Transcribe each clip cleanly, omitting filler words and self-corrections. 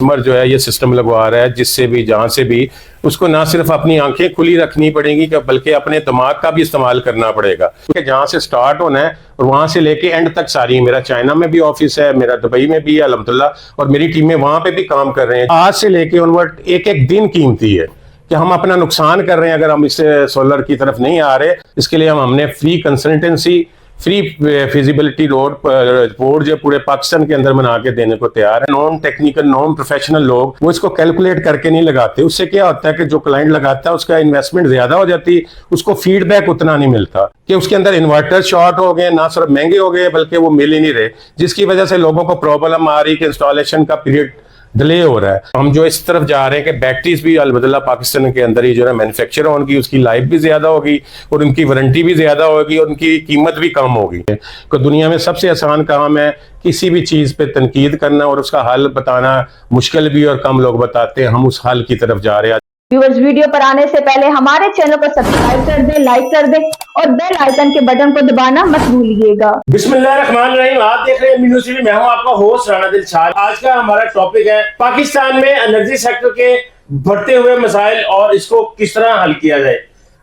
Customer जो है ये सिस्टम लगवा रहा है, जिससे भी जहां से भी उसको ना सिर्फ अपनी आंखें खुली रखनी पड़ेंगी बल्कि अपने दिमाग का भी इस्तेमाल करना पड़ेगा, क्योंकि जहां से स्टार्ट होना है और वहां से लेके एंड तक सारी, मेरा चाइना में भी ऑफिस है, मेरा दुबई में भी है अल्हम्दुलिल्लाह, और मेरी टीमें वहां पे भी काम कर रहे हैं। आज से लेके ऑनवर्ड एक एक दिन कीमती है कि हम अपना नुकसान कर रहे हैं अगर हम इससे सोलर की तरफ नहीं आ रहे। इसके लिए हमने free consultancy, free feasibility report जो पूरे पाकिस्तान के अंदर बना के देने को तैयार है। नॉन टेक्निकल नॉन प्रोफेशनल लोग वो इसको कैलकुलेट करके नहीं लगाते। उससे क्या होता है कि जो क्लाइंट लगाता है उसका इन्वेस्टमेंट ज्यादा हो जाती, उसको फीडबैक उतना नहीं मिलता कि उसके अंदर इन्वर्टर शॉर्ट हो गए, ना सिर्फ महंगे हो गए बल्कि वो मिल ही नहीं रहे, जिसकी वजह से लोगों को प्रॉब्लम आ रही कि इंस्टॉलेशन का पीरियड डिले हो रहा है। हम जो इस तरफ जा रहे हैं कि बैटरीज भी अल्हम्दुलिल्लाह पाकिस्तान के अंदर ही जो है मैन्युफैक्चर होगी, उसकी लाइफ भी ज्यादा होगी और उनकी वारंटी भी ज्यादा होगी और उनकी कीमत भी कम होगी। तो दुनिया में सबसे आसान काम है किसी भी चीज पे तनकीद करना और उसका हल बताना मुश्किल भी, और कम लोग बताते हैं। हम उस हल की तरफ जा रहे हैं। व्यूअर्स, वीडियो पर आने से पहले हमारे चैनल को सब्सक्राइब कर दें, लाइक कर दें और बेल आइकन के बटन को दबाना मत भूलिएगा। बिस्मिल्लाहिर्रहमानिर्रहीम। आप देख रहे हैं न्यूज़ टीवी। मैं हूं आपका होस्ट राना दिलशाद। आज का हमारा टॉपिक है पाकिस्तान में एनर्जी सेक्टर के बढ़ते हुए मसाइल और इसको किस तरह हल किया जाए।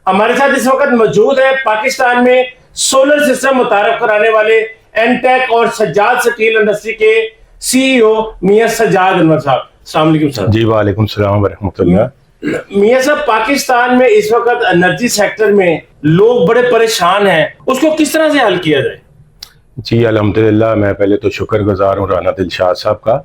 हमारे साथ इस वक्त मौजूद है पाकिस्तान में सोलर सिस्टम मुतारफ कराने वाले एनटेक और सज्जाद स्टील इंडस्ट्री के CEO मियां सज्जाद अनवर साहब। अस्सलाम वालेकुम सर। जी वालेकुम सलाम व रहमतुल्लाह। मियां साहब, पाकिस्तान में इस वक्त एनर्जी सेक्टर में लोग बड़े परेशान हैं, उसको किस तरह से हल किया जाए? जी अल्हम्दुलिल्लाह, मैं पहले तो शुक्रगुजार हूँ राना दिलशाद साहब का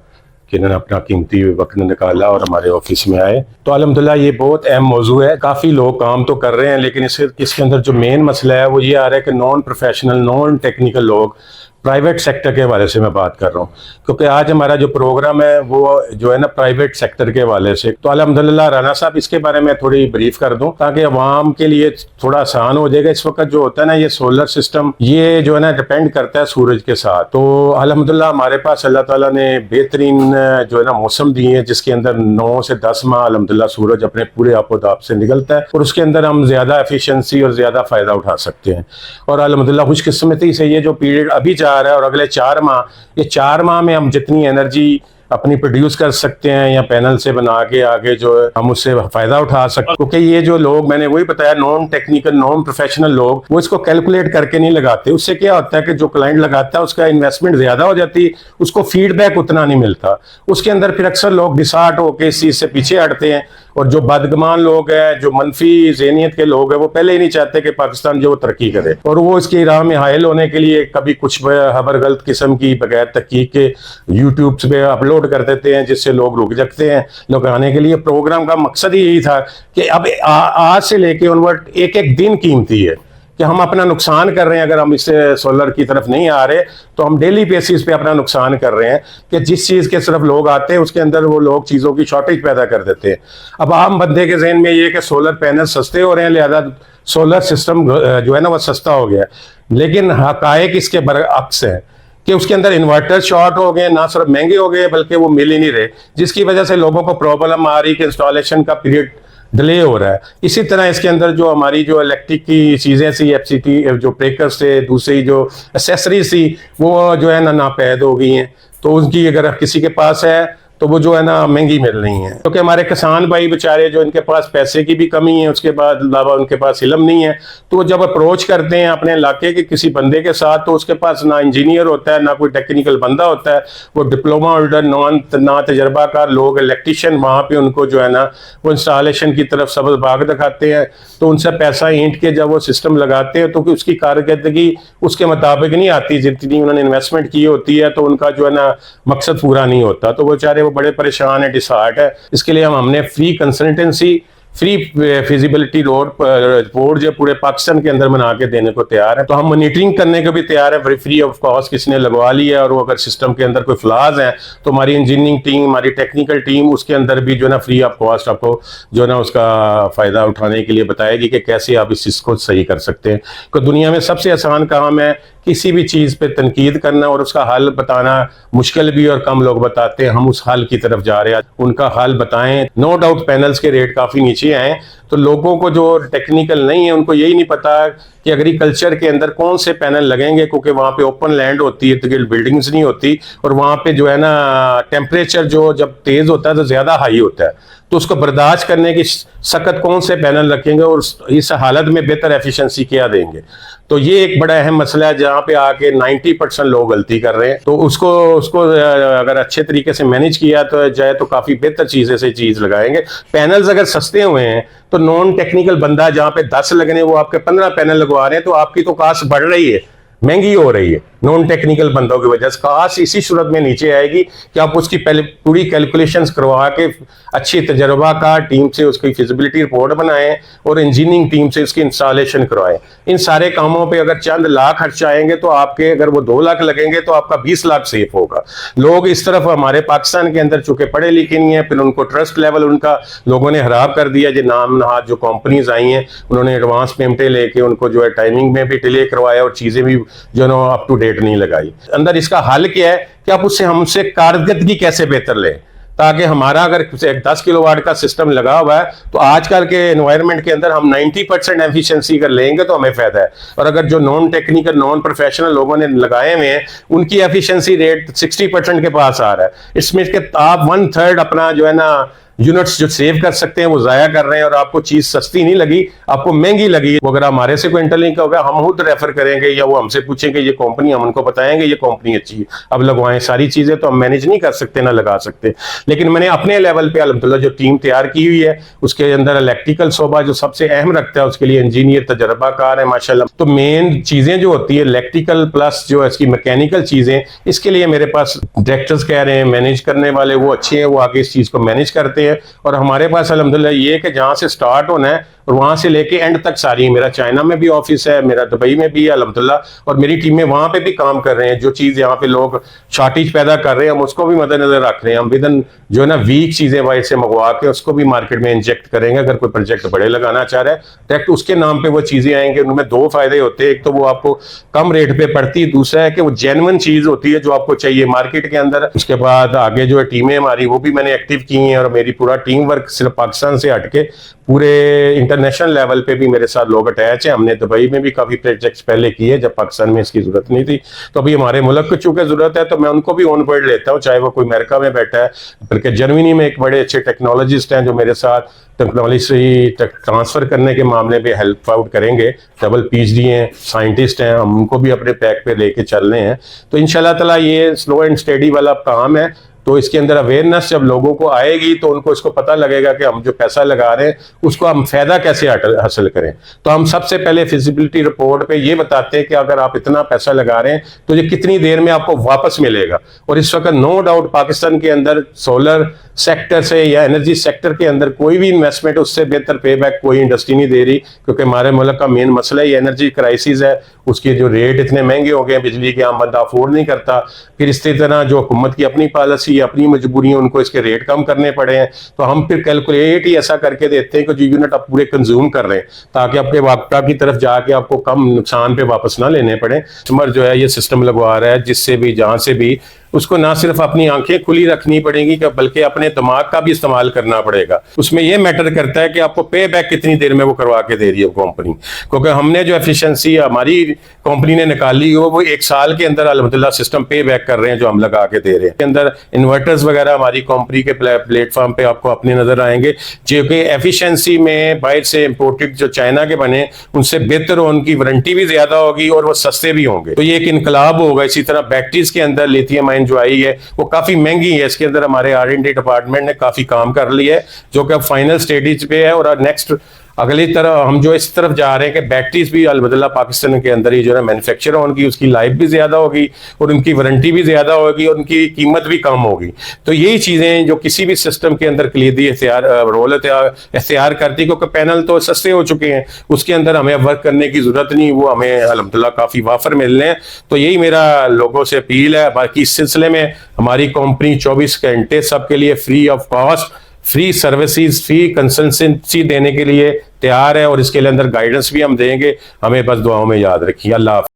कि इन्होंने अपना कीमती वक्त निकाला और हमारे ऑफिस में आए। तो अल्हम्दुलिल्लाह ये बहुत अहम मौजू है। काफ़ी लोग काम तो कर रहे हैं, लेकिन इसके अंदर जो मेन मसला है वो ये आ रहा है कि नॉन प्रोफेशनल नॉन टेक्निकल लोग, प्राइवेट सेक्टर के हवाले से मैं बात कर रहा हूँ, क्योंकि आज हमारा जो प्रोग्राम है वो जो है ना प्राइवेट सेक्टर के हवाले से। तो अल्हम्दुलिल्लाह राना साहब इसके बारे में थोड़ी ब्रीफ कर दूं ताकि अवाम के लिए थोड़ा आसान हो जाएगा। इस वक्त जो होता है ना ये सोलर सिस्टम ये जो है ना डिपेंड करता है सूरज के साथ। तो अल्हम्दुलिल्लाह हमारे पास अल्लाह ताला ने बेहतरीन जो है ना मौसम दिए हैं, जिसके अंदर 9 से 10 माह अल्हम्दुलिल्लाह सूरज अपने पूरे आपोदाब से निकलता है और उसके अंदर हम ज्यादा एफिशिएंसी और ज्यादा फायदा उठा सकते हैं। और अल्हम्दुलिल्लाह खुशकिस्मती से ये जो पीरियड अभी जा रहा है और अगले 4 माह, ये 4 माह में हम जितनी एनर्जी अपनी प्रोड्यूस कर सकते हैं या पैनल से बना के आगे जो है हम उससे फायदा उठा सकते हैं। क्योंकि ये जो लोग मैंने वही बताया नॉन टेक्निकल नॉन प्रोफेशनल लोग वो इसको कैलकुलेट करके नहीं लगाते। उससे क्या होता है कि जो क्लाइंट लगाता है उसका इन्वेस्टमेंट ज्यादा हो जाती, उसको फीडबैक उतना नहीं मिलता। उसके अंदर फिर अक्सर लोग डिसार्ट होकर इस चीज से पीछे हटते हैं और जो बदगुमान लोग हैं, जो मनफी ज़हनियत के लोग हैं, वो पहले ही नहीं चाहते कि पाकिस्तान जो तरक्की करे और वो इसकी राह में हायल होने के लिए कभी कुछ खबर गलत किस्म की बगैर तहकीक के यूट्यूब पे अपलोड कर देते हैं, जिससे लोग रुक जाते हैं। लोग आने के लिए प्रोग्राम का मकसद ही यही था कि अब आज से लेके ऑनवर्ड एक एक दिन कीमती है कि हम अपना नुकसान कर रहे हैं अगर हम इससे सोलर की तरफ नहीं आ रहे, तो हम डेली बेसिस पे अपना नुकसान कर रहे हैं कि जिस चीज़ के सिर्फ लोग आते हैं उसके अंदर वो लोग चीज़ों की शॉर्टेज पैदा कर देते हैं। अब आम बंदे के जहन में ये कि सोलर पैनल सस्ते हो रहे हैं लिहाजा सोलर सिस्टम जो है ना वो सस्ता हो गया, लेकिन हकायक इसके बरअक्स है कि उसके अंदर इन्वर्टर शॉर्ट हो गए, ना सिर्फ महंगे हो गए बल्कि वो मिल ही नहीं रहे, जिसकी वजह से लोगों को प्रॉब्लम आ रही कि इंस्टॉलेशन का पीरियड डिले हो रहा है। इसी तरह इसके अंदर जो हमारी जो इलेक्ट्रिक की चीज़ें थी, FCT जो ब्रेकर्स थे, दूसरी जो एसेसरीज थी वो जो है ना नापैद हो गई हैं। तो उनकी अगर किसी के पास है तो वो जो है ना महंगी मिल रही हैं, क्योंकि हमारे किसान भाई बेचारे जो इनके पास पैसे की भी कमी है, उसके बाद अलावा उनके पास इल्म नहीं है, तो वो जब अप्रोच करते हैं अपने इलाके के किसी बंदे के साथ तो उसके पास ना इंजीनियर होता है, ना कोई टेक्निकल बंदा होता है, वो डिप्लोमा होल्डर ना तजर्बाकार लोग इलेक्ट्रीशियन वहाँ पे उनको जो है ना वो इंस्टॉलेशन की तरफ सबज बाग दिखाते हैं। तो उनसे पैसा ईंट के जब वो सिस्टम लगाते हैं तो उसकी कारकर्दगी उसके मुताबिक नहीं आती जितनी उन्होंने इन्वेस्टमेंट की होती है, तो उनका जो है ना मकसद पूरा नहीं होता, तो वो बेचारे बड़े परेशान है, डिसहार्ट है। इसके लिए हमने free consultancy, free feasibility report जो पूरे पाकिस्तान के अंदर बना के देने को तैयार है। तो हम मॉनिटरिंग करने को भी तैयार है, फ्री ऑफ कॉस्ट किसने लगवा लिया है, और वो अगर सिस्टम के अंदर कोई फ्लॉज हैं तो हमारी इंजीनियरिंग टीम, हमारी टेक्निकल टीम उसके अंदर भी जो है ना फ्री ऑफ कॉस्ट आपको जो है ना उसका फ़ायदा उठाने के लिए बताएगी कि कैसे आप इस चीज़ को सही कर सकते हैं। तो दुनिया में सबसे आसान काम है किसी भी चीज़ पे तनकीद करना और उसका हल बताना मुश्किल भी और कम लोग बताते हैं, हम उस हल की तरफ जा रहे हैं, उनका हल बताएं। नो डाउट पैनल्स के रेट काफ़ी नीचे आए, तो लोगों को जो टेक्निकल नहीं है उनको यही नहीं पता कि एग्रीकल्चर के अंदर कौन से पैनल लगेंगे, क्योंकि वहाँ पे ओपन लैंड होती है तो बिल्डिंग्स नहीं होती, और वहाँ पे जो है ना टेम्परेचर जो जब तेज़ होता है तो ज़्यादा हाई होता है, तो उसको बर्दाश्त करने की सख्त कौन से पैनल रखेंगे और इस हालत में बेहतर एफिशिएंसी क्या देंगे। तो ये एक बड़ा अहम मसला है जहाँ पे आके 90% लोग गलती कर रहे हैं। तो उसको अगर अच्छे तरीके से मैनेज किया तो जाए तो काफ़ी बेहतर चीज़ें से चीज़ लगाएंगे। पैनल्स अगर सस्ते हुए हैं तो नॉन टेक्निकल बंदा जहाँ पे 10 लगने वो आपके 15 पैनल लगवा रहे हैं, तो आपकी तो कास्ट बढ़ रही है, महंगी हो रही है। नॉन टेक्निकल बंदों की वजह से कास्ट इसी सूरत में नीचे आएगी कि आप उसकी पहले पूरी कैलकुलेशंस करवा के अच्छी तजर्बाकार टीम से उसकी फिजिबिलिटी रिपोर्ट बनाएं और इंजीनियरिंग टीम से उसकी इंस्टॉलेशन करवाएं। इन सारे कामों पे अगर चंद लाख खर्च आएंगे तो आपके अगर वो 2 लाख लगेंगे तो आपका 20 लाख सेफ होगा। लोग इस तरफ हमारे पाकिस्तान के अंदर चूंकि पढ़े लिखे नहीं है, फिर उनको ट्रस्ट लेवल उनका लोगों ने खराब कर दिया। जो नाम नहाद जो कंपनीज आई हैं उन्होंने एडवांस पेमेंटें लेके उनको जो है टाइमिंग में भी डिले करवाया और चीजें भी जो है अप टू डेट नहीं लगाई। अंदर इसका हल क्या है कि आप उससे हमसे कारकर्दगी कैसे बेहतर लें, ताकि हमारा अगर 10 किलोवाट का सिस्टम लगा हुआ है तो आजकल के एनवायरनमेंट के अंदर हम 90% एफिशिएंसी कर लेंगे तो हमें फायदा है। और अगर जो नॉन टेक्निकल नॉन प्रोफेशनल लोगों ने लगाए हुए हैं उनकी एफिशिएंसी रेट 60% के पास आ रहा है। इसमें के आप 1/3 अपना जो है ना यूनिट्स जो सेव कर सकते हैं वो जाया कर रहे हैं, और आपको चीज सस्ती नहीं लगी, आपको महंगी लगी। वो अगर हमारे से कोई इंटरलिंक होगा हम खुद रेफर करेंगे या वो हमसे पूछेंगे ये कंपनी, हम उनको बताएंगे ये कंपनी अच्छी है, अब लगवाएं। सारी चीजें तो हम मैनेज नहीं कर सकते ना लगा सकते, लेकिन मैंने अपने लेवल पे अल्हम्दुलिल्लाह जो टीम तैयार की हुई है उसके अंदर इलेक्ट्रिकल शोबा जो सबसे अहम रखता है उसके लिए इंजीनियर तजर्बाकार है माशाल्लाह। तो मेन चीजें जो होती है इलेक्ट्रिकल प्लस जो इसकी मैकेनिकल चीजें, इसके लिए मेरे पास डायरेक्टर्स कह रहे हैं मैनेज करने वाले वो अच्छे हैं, वो आगे इस चीज को मैनेज करते हैं। और हमारे पास अल्हम्दुलिल्लाह ये कि जहां से स्टार्ट होना है और वहां से लेके एंड तक सारी, मेरा चाइना में भी ऑफिस है, मेरा दुबई में भी है अल्हम्दुलिल्लाह, और मेरी टीमें वहां पे भी काम कर रहे हैं। जो चीज यहाँ पे लोग शॉर्टेज पैदा कर रहे हैं हम उसको भी मद्देनजर रख रहे हैं। हम विदन जो है ना वीक चीजें बाहर से मंगवा के उसको भी मार्केट में इंजेक्ट करेंगे। अगर कोई प्रोजेक्ट बड़े लगाना चाह रहा है डायरेक्ट उसके नाम पे वो चीजें आएंगे। उनमें 2 फायदे होते हैं, एक तो वो आपको कम रेट पे पड़ती है, दूसरा है कि वो जेन्युइन चीज होती है जो आपको चाहिए मार्केट के अंदर। उसके बाद आगे जो है टीमें हमारी वो भी मैंने एक्टिव की हैं, और मेरी पूरा टीम वर्क सिर्फ पाकिस्तान से हटके पूरे इंटरनेशनल लेवल पे भी मेरे साथ लोग अटैच हैं। हमने दुबई में भी काफी प्रोजेक्ट्स पहले किए जब पाकिस्तान में इसकी जरूरत नहीं थी, तो अभी हमारे मुल्क को चूंकि जरूरत है तो मैं उनको भी ऑन बोर्ड लेता हूँ, चाहे वो कोई अमेरिका में बैठा है, बल्कि जर्मनी में एक बड़े अच्छे टेक्नोलॉजिस्ट हैं जो मेरे साथ टेक्नोलॉजी ट्रांसफर करने के मामले में हेल्प आउट करेंगे। डबल PhD हैं, साइंटिस्ट हैं, हम उनको भी अपने पैक पे लेके चल रहे हैं। तो इंशाल्लाह ताला ये स्लो एंड स्टेडी वाला काम है, तो इसके अंदर अवेयरनेस जब लोगों को आएगी तो उनको इसको पता लगेगा कि हम जो पैसा लगा रहे हैं उसको हम फायदा कैसे हासिल करें। तो हम सबसे पहले फिजिबिलिटी रिपोर्ट पे ये बताते हैं कि अगर आप इतना पैसा लगा रहे हैं तो ये कितनी देर में आपको वापस मिलेगा। और इस वक्त नो डाउट पाकिस्तान के अंदर सोलर सेक्टर से या एनर्जी सेक्टर के अंदर कोई भी इन्वेस्टमेंट उससे बेहतर पे बैक कोई इंडस्ट्री नहीं दे रही, क्योंकि हमारे मुल्क का मेन मसला ही एनर्जी क्राइसिस है। उसके जो रेट इतने महंगे हो गए हैं बिजली के, आम बंदा अफोर्ड नहीं करता। फिर इसी तरह जो हुकूमत की अपनी पॉलिसी अपनी मजबूरियां, उनको इसके रेट कम करने पड़े हैं, तो हम फिर कैलकुलेट ही ऐसा करके देते हैं कि जो यूनिट आप पूरे कंज्यूम कर रहे हैं ताकि आपके वापटा की तरफ जाके आपको कम नुकसान पे वापस ना लेने पड़े। कस्टमर जो है ये सिस्टम लगवा रहा है जिससे भी जहां से भी उसको ना सिर्फ अपनी आंखें खुली रखनी पड़ेंगी बल्कि अपने दिमाग का भी इस्तेमाल करना पड़ेगा। उसमें यह मैटर करता है कि आपको पे बैक कितनी देर में वो करवा के दे रही है कंपनी, क्योंकि हमने जो एफिशिएंसी हमारी कंपनी ने निकाली हो वो 1 साल के अंदर अल्हम्दुलिल्लाह सिस्टम पे बैक कर रहे हैं जो हम लगा के दे रहे हैं। के अंदर इन्वर्टर्स वगैरह हमारी कंपनी के प्लेटफॉर्म पे आपको अपने नजर आएंगे जो कि एफिशिएंसी में बाहर से इंपोर्टेड जो चाइना के बने उनसे बेहतर हो, उनकी वारंटी भी ज्यादा होगी और वो सस्ते भी होंगे। तो ये एक इनकलाब होगा। इसी तरह बैटरीज के अंदर लिथियम जो आई है वो काफी महंगी है, इसके अंदर हमारे R&D डिपार्टमेंट ने काफी काम कर लिया है जो कि अब फाइनल स्टेज पे है। और नेक्स्ट अगली तरह हम जो इस तरफ जा रहे हैं कि बैटरीज भी अल्हम्दुलिल्लाह पाकिस्तान के अंदर ही जो है मैन्युफैक्चर होगी, उसकी लाइफ भी ज्यादा होगी और उनकी वारंटी भी ज्यादा होगी और उनकी कीमत भी कम होगी। तो यही चीजें जो किसी भी सिस्टम के अंदर कलीदी रोल इख्तियार करती, क्योंकि पैनल तो सस्ते हो चुके हैं, उसके अंदर हमें वर्क करने की जरूरत नहीं, वो हमें अल्हम्दुलिल्लाह काफी वाफर मिल रहे हैं। तो यही मेरा लोगों से अपील है। बाकी इस सिलसिले में हमारी कंपनी 24 घंटे सबके लिए free of cost free services free consultancy देने के लिए तैयार है और इसके लिए अंदर गाइडेंस भी हम देंगे। हमें बस दुआओं में याद रखिए। अल्लाह हाफ़िज़।